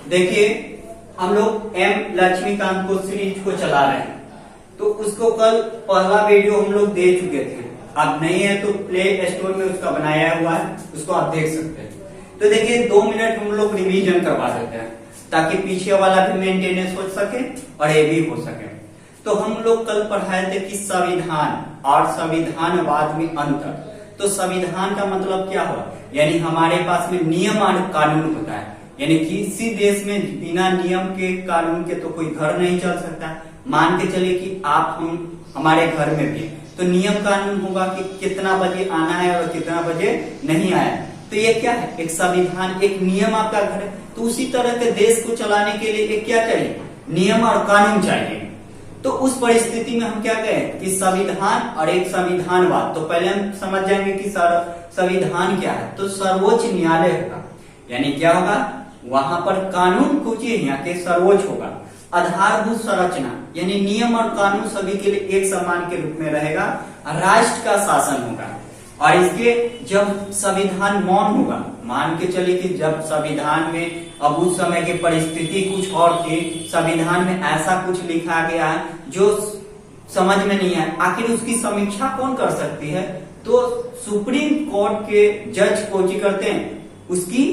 देखिए हम लोग एम लक्ष्मीकांत को सीरीज को चला रहे हैं, तो उसको कल पहला वीडियो हम लोग दे चुके थे। अब नहीं है तो प्ले स्टोर में उसका बनाया हुआ है, उसको आप देख सकते हैं। तो देखिए 2 मिनट हम लोग रिवीजन करवा देते हैं ताकि पीछे वाला भी मेंटेनेंस हो सके और ये भी हो सके। तो हम लोग कल पढ़ाए थे कि संविधान और संविधानवाद में अंतर। तो संविधान का मतलब क्या हुआ, यानी हमारे पास में नियम और कानून होता है, यानी किसी देश में बिना नियम के कानून के तो कोई घर नहीं चल सकता। मान के चलिए कि आप हमारे घर में भी तो नियम कानून होगा कि कितना बजे आना है और कितना बजे नहीं आया। तो ये क्या है, एक संविधान, एक नियम आपका घर है। तो उसी तरह के देश को चलाने के लिए एक क्या चाहिए, नियम और कानून चाहिए। तो उस परिस्थिति में हम क्या कहें कि संविधान और एक संविधानवाद। तो पहले हम समझ जाएंगे कि संविधान क्या है। तो सर्वोच्च न्यायालय होगा, यानी क्या होगा, वहां पर कानून कुछ यहाँ के सर्वोच्च होगा। आधारभूत संरचना यानी नियम और कानून सभी के लिए एक समान के रूप में रहेगा। राष्ट्र का शासन होगा, और इसके जब संविधान मौन होगा, मान के चलिए कि जब संविधान में अब उस समय की परिस्थिति कुछ और थी, संविधान में ऐसा कुछ लिखा गया है जो समझ में नहीं आया, आखिर उसकी समीक्षा कौन कर सकती है। तो सुप्रीम कोर्ट के जज कोची करते हैं, उसकी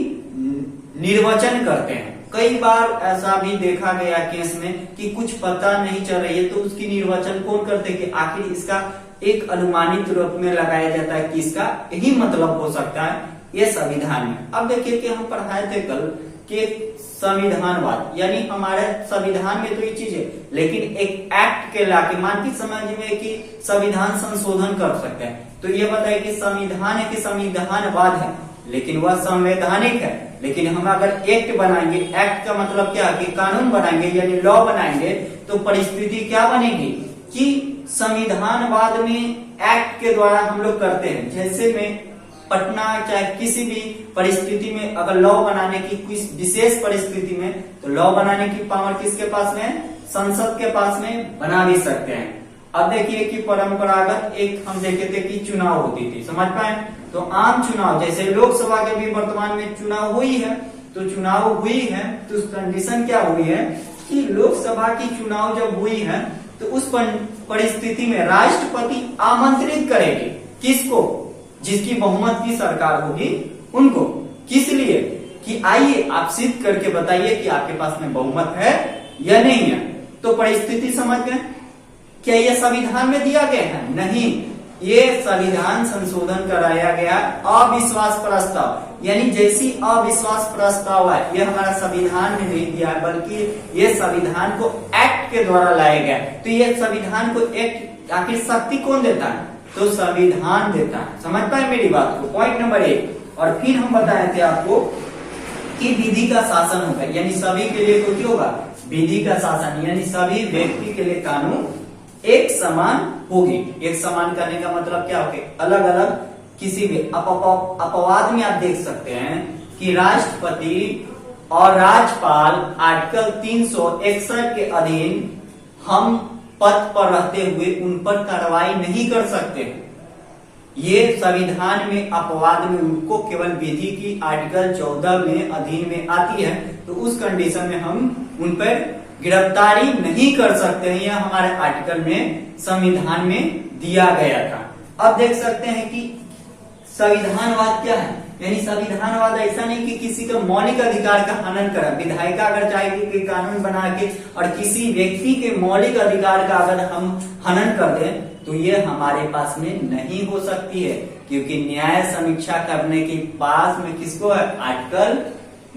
निर्वचन करते हैं। कई बार ऐसा भी देखा गया केस में कि कुछ पता नहीं चल रही है तो उसकी निर्वचन कौन करते हैं कि आखिर इसका एक अनुमानित रूप में लगाया जाता है कि इसका यही मतलब हो सकता है, ये संविधान में। अब देखिए कि हम पढ़ाए थे कल कि संविधानवाद यानी हमारे संविधान में तो ये चीज है, लेकिन एक एक्ट के लाके मान की समझ में कि संविधान संशोधन कर सकते हैं। तो ये बताए कि संविधान है कि संविधानवाद है, लेकिन वह संवैधानिक है। लेकिन हम अगर एक्ट बनाएंगे, एक्ट का मतलब क्या है कि कानून बनाएंगे यानी लॉ बनाएंगे, तो परिस्थिति क्या बनेगी कि संविधानवाद में एक्ट के द्वारा हम लोग करते हैं। जैसे में पटना चाहे किसी भी परिस्थिति में अगर लॉ बनाने की किसी विशेष परिस्थिति में, तो लॉ बनाने की पावर किसके पास में, संसद के पास में बना भी सकते हैं। अब देखिए कि परंपरागत एक हम देखे थे कि चुनाव होती थी, समझ पाए। तो आम चुनाव जैसे लोकसभा के भी वर्तमान में चुनाव हुई है, तो चुनाव हुई है तो उस कंडीशन क्या हुई है कि लोकसभा की चुनाव जब हुई है तो उस परिस्थिति में राष्ट्रपति आमंत्रित करेगी किसको, जिसकी बहुमत की सरकार होगी उनको। किस लिए कि आइए आप सिद्ध करके बताइए कि आपके पास में बहुमत है या नहीं है। तो परिस्थिति समझ गए। क्या यह संविधान में दिया गया है? नहीं, ये संविधान संशोधन कराया गया अविश्वास प्रस्ताव, यानी जैसी अविश्वास प्रस्ताव है ये हमारा संविधान में नहीं दिया है, बल्कि ये संविधान को एक्ट के द्वारा लाया गया। तो ये संविधान को एक्ट आखिर शक्ति कौन देता है, तो संविधान देता है। समझ पाए मेरी बात को, पॉइंट नंबर 1। और फिर हम बताए थे आपको कि विधि का शासन होगा, यानी सभी के लिए तो क्या होगा, विधि का शासन, यानी सभी व्यक्ति के लिए कानून एक समान होगी। एक समान करने का मतलब क्या होगा, अलग अलग किसी भी अपवाद में आप देख सकते हैं कि राष्ट्रपति और राज्यपाल आर्टिकल 361 के अधीन हम पद पर रहते हुए उन पर कार्रवाई नहीं कर सकते। ये संविधान में अपवाद में उनको केवल विधि की आर्टिकल 14 में अधीन में आती है, तो उस कंडीशन में हम उन पर गिरफ्तारी नहीं कर सकते हैं। यह हमारे आर्टिकल में संविधान में दिया गया था। अब देख सकते हैं कि संविधानवाद क्या है, यानी संविधानवाद ऐसा नहीं कि किसी का मौलिक अधिकार का हनन करा। विधायिका अगर चाहेगी कि कानून बना के और किसी व्यक्ति के मौलिक अधिकार का अगर हम हनन कर दें तो ये हमारे पास में नहीं हो सकती है, क्योंकि न्याय समीक्षा करने के पास में किसको है, आर्टिकल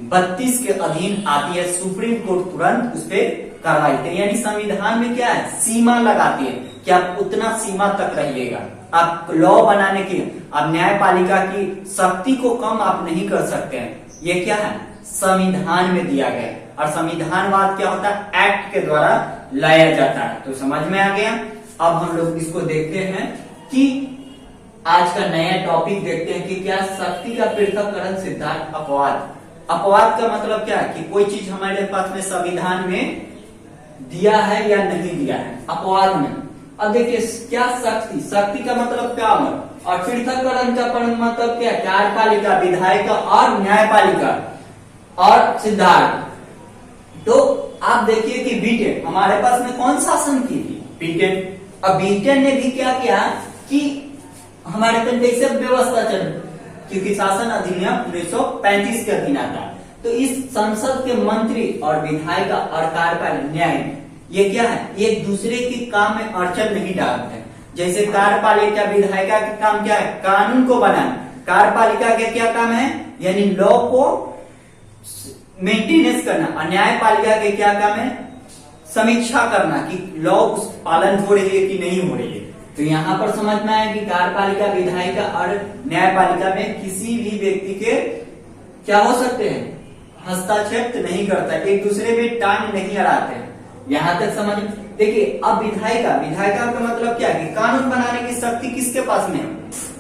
32 के अधीन आती है। सुप्रीम कोर्ट तुरंत उस पर कार्रवाई करती है, यानी संविधान में क्या है, सीमा लगाती है कि आप उतना सीमा तक रहिएगा। आप लॉ बनाने की, आप न्यायपालिका की शक्ति को कम आप नहीं कर सकते हैं। ये क्या है, संविधान में दिया गया। और संविधानवाद क्या होता है, एक्ट के द्वारा लाया जाता है। तो समझ में आ गया। अब हम लोग इसको देखते हैं कि आज का नया टॉपिक देखते हैं कि क्या शक्ति का पृथक्करण सिद्धांत अपवाद। अपवाद का मतलब क्या है कि कोई चीज हमारे पास में संविधान में दिया है या नहीं दिया है, अपवाद में। अब देखिए क्या शक्ति, शक्ति का मतलब पावर, और पृथक्करण का मतलब क्या, कार्यपालिका, विधायिका और न्यायपालिका और सिद्धार्थ। तो आप देखिए कि ब्रिटेन हमारे पास में कौन शासन की थी? ब्रिटेन। अब ब्रिटेन ने भी क्या किया कि हमारे पर कैसे व्यवस्था चल, क्योंकि शासन अधिनियम 1935 के अधीन आता है। तो इस संसद के मंत्री और विधायिका और कार्यपालिका न्याय, ये क्या है? एक दूसरे के काम में अड़चन नहीं डालते हैं। जैसे कार्यपालिका विधायिका का काम क्या है? कानून को बनाना। कार्यपालिका का क्या काम है? यानी लॉ को मेंटेनेंस करना। और न्यायपालिका के क्या काम है? समीक्षा करना कि लॉ उस पालन हो रही है कि नहीं हो रही है। तो यहाँ पर समझना है कि कार्यपालिका विधायिका और न्यायपालिका में किसी भी व्यक्ति के क्या हो सकते हैं? हस्तक्षेप नहीं करता, एक दूसरे में टांग नहीं अड़ाते हैं। यहाँ तक समझ। देखिए अब विधायिका का मतलब क्या है? कि कानून बनाने की शक्ति किसके पास में है?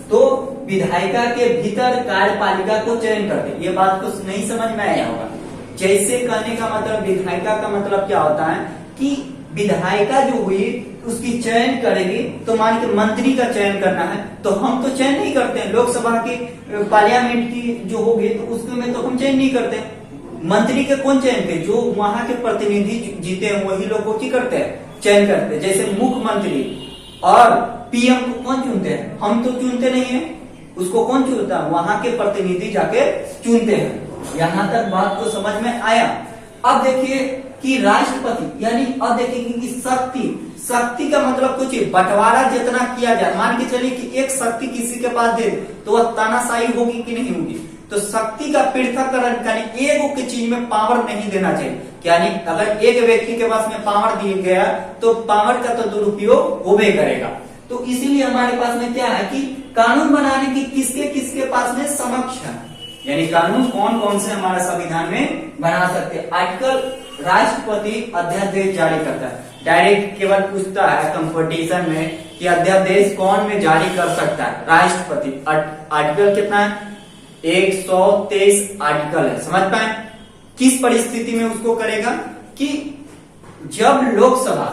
तो विधायिका के भीतर कार्यपालिका को चयन करते। ये बात तो नहीं समझ में आया होगा। जैसे कहने का मतलब विधायिका का मतलब क्या होता है कि विधायिका जो हुई उसकी चयन करेगी। तो मान के मंत्री का चयन करना है तो हम तो चयन नहीं करते हैं। लोकसभा की पार्लियामेंट की जो होगी तो उसमें तो हम चयन नहीं करते हैं। मंत्री के कौन चयन के? जो वहां के प्रतिनिधि जीते हैं वही लोगों की करते हैं, चयन करते हैं। जैसे मुख्यमंत्री और पीएम को कौन चुनते हैं? हम तो चुनते नहीं है, उसको कौन चुनता है? वहां के प्रतिनिधि जाके चुनते हैं। यहाँ तक बात को समझ में आया। अब देखिए कि राष्ट्रपति, यानी अब देखिए कि शक्ति का मतलब कुछ बंटवारा जितना किया जाए। मान के चलिए कि एक शक्ति किसी के पास दे तो वह तानाशाही होगी कि नहीं होगी? तो शक्ति का पृथक्करण, यानी एक की चीज में पावर नहीं देना चाहिए। यानी अगर एक व्यक्ति के पास में पावर दिया गया तो पावर का तो दुरुपयोग होबे करेगा। तो इसीलिए हमारे पास में क्या है कि कानून बनाने की किसके पास में समक्ष है, यानी कानून कौन कौन से हमारे संविधान में बना सकते हैं। आर्टिकल राष्ट्रपति अध्यादेश जारी करता है। डायरेक्ट केवल पूछता है कंपटीशन में कि अध्यादेश कौन में जारी कर सकता है? राष्ट्रपति। आर्टिकल कितना है? 123 आर्टिकल है। समझ पाए? किस परिस्थिति में उसको करेगा कि जब लोकसभा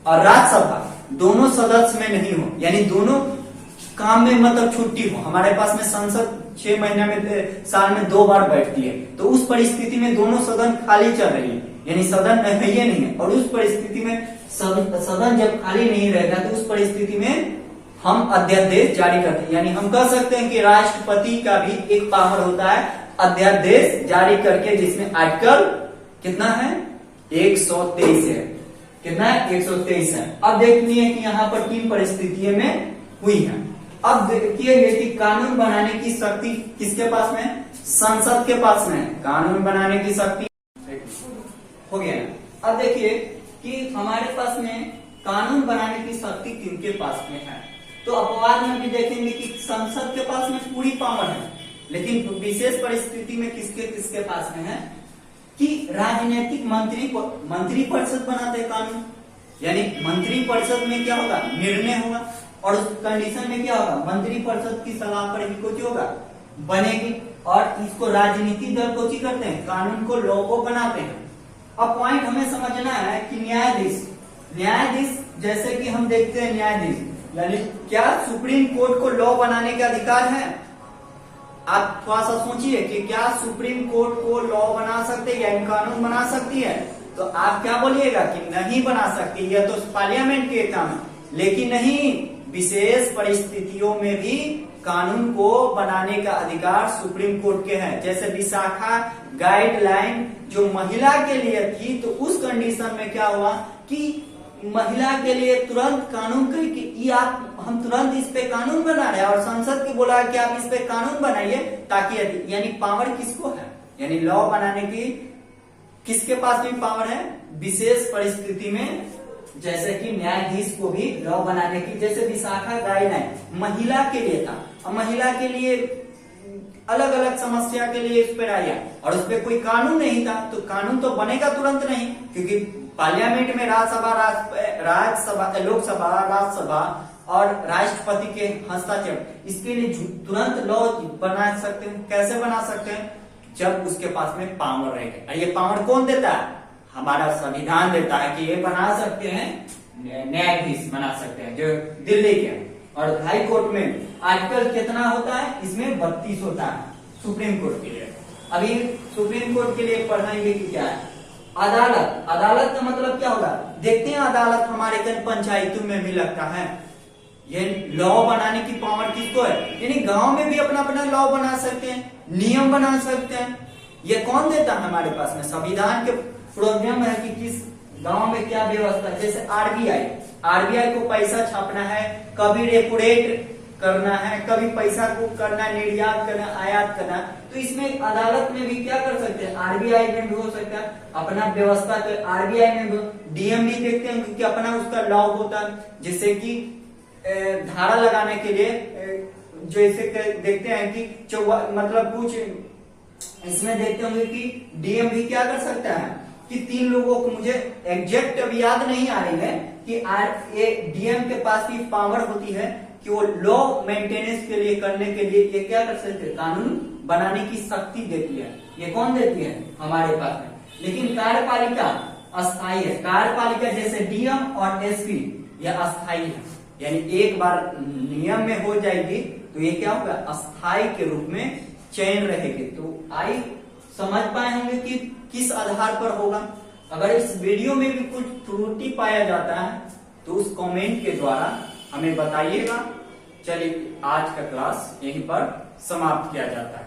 और राज्यसभा दोनों सदस्य में नहीं हो, यानी दोनों काम में मतलब छुट्टी हो। हमारे पास में संसद 6 महीने में साल में 2 बार बैठती है। तो उस परिस्थिति में दोनों सदन खाली चल रही है, यानी सदन है ये नहीं है। और उस परिस्थिति में सदन जब खाली नहीं रहेगा तो उस परिस्थिति में हम अध्यादेश जारी करते हैं। यानी हम कह सकते हैं कि राष्ट्रपति का भी एक पावर होता है अध्यादेश जारी करके, जिसमें आर्टिकल कितना है? 123 है। कितना है? 123 है। अब देखिए कि यहाँ पर 3 परिस्थितियों में हुई है। अब देखिए कि कानून बनाने की शक्ति किसके पास में है? संसद के पास में है। कानून बनाने की शक्ति हो गया ना। अब देखिए कि हमारे पास में कानून बनाने की शक्ति किनके पास में है? तो अपवाद में भी देखेंगे कि संसद के पास में पूरी पावर है, लेकिन विशेष परिस्थिति में किसके पास में है कि राजनीतिक मंत्री परिषद बनाते हैं कानून। यानी मंत्री परिषद में क्या होगा? निर्णय होगा। और उस कंडीशन में क्या होगा? मंत्री परिषद की सलाह पर ही कुछ होगा, बनेगी। और इसको राजनीतिक दल को करते हैं, कानून को, लॉ को बनाते हैं। अब पॉइंट हमें समझना है कि न्यायाधीश जैसे कि हम देखते हैं न्यायाधीश, यानी क्या सुप्रीम कोर्ट को लॉ बनाने का अधिकार है? आप थोड़ा सा सोचिए कि क्या सुप्रीम कोर्ट को लॉ बना सकते हैं, यानी कानून बना सकती है? तो आप क्या बोलिएगा कि नहीं बना सकती, यह तो पार्लियामेंट के काम है। लेकिन नहीं, विशेष परिस्थितियों में भी कानून को बनाने का अधिकार सुप्रीम कोर्ट के है। जैसे विशाखा गाइडलाइन जो महिला के लिए थी, तो उस कंडीशन में क्या हुआ कि महिला के लिए तुरंत कानून कही कि हम तुरंत इस पे कानून बना रहे हैं। और संसद की बोला कि आप इस पे कानून बनाइए, ताकि यानी पावर किसको है? यानी लॉ बनाने की किसके पास में पावर है? विशेष परिस्थिति में, जैसे कि न्यायाधीश को भी लॉ बनाने की। जैसे विशाखा गाइडलाइन महिला के लिए था, और महिला के लिए अलग अलग समस्या के लिए इस पर आया, और उस पर कोई कानून नहीं था। तो कानून तो बनेगा तुरंत नहीं, क्योंकि पार्लियामेंट में राज्यसभा, लोकसभा, राज्यसभा और राष्ट्रपति के हस्ताक्षेप, इसके लिए तुरंत लॉ बना सकते हैं। कैसे बना सकते हैं? जब उसके पास में पावर रहेगा। और ये पावर कौन देता है? हमारा संविधान देता है कि ये बना सकते हैं, न्यायाधीश बना सकते हैं, जो दिल्ली के। और हाई कोर्ट में आर्टिकल कितना होता है? इसमें 32 होता है सुप्रीम कोर्ट के लिए। अभी सुप्रीम कोर्ट के लिए पढ़ाएंगे कि क्या है अदालत, अदालत का मतलब क्या होगा? देखते हैं अदालत हमारे कई पंचायतों में भी लगता है। ये लॉ बनाने की पावर किसको है? यानी गांव में भी अपना अपना लॉ बना सकते हैं, नियम बना सकते हैं। ये कौन देता है हमारे पास में? संविधान के प्रोग्राम है कि किस गांव में क्या व्यवस्था। जैसे आरबीआई, आरबीआई को पैसा छापना है, कभी रेपो रेट करना है, कभी पैसा को करना, निर्यात करना, आयात करना, तो इसमें अदालत में भी क्या कर सकते हैं? आरबीआई में भी हो सकता है अपना व्यवस्था कर, आरबीआई में भी, डीएम भी देखते हैं कि अपना उसका लॉ होता है, जिससे कि धारा लगाने के लिए जैसे देखते हैं कि मतलब कुछ इसमें देखते होंगे कि डीएम भी क्या कर सकता है कि 3 लोगों को, मुझे एग्जैक्ट अभी याद नहीं आ रही है कि डीएम के पास भी पावर होती है कि वो लॉ मेंटेनेंस के लिए करने के लिए ये क्या कर सकते हैं? कानून बनाने की शक्ति देती है। ये कौन देती है? हमारे पास में। लेकिन कार्यपालिका अस्थायी है। कार्यपालिका जैसे डीएम और एसपी ये अस्थायी है, यानी एक बार नियम में हो जाएगी तो ये क्या होगा? अस्थायी के रूप में चयन रहेगी। तो आई समझ पाए होंगे कि किस आधार पर होगा। अगर इस वीडियो में भी कुछ त्रुटि पाया जाता है तो उस कमेंट के द्वारा हमें बताइएगा। चलिए आज का क्लास यहीं पर समाप्त किया जाता है।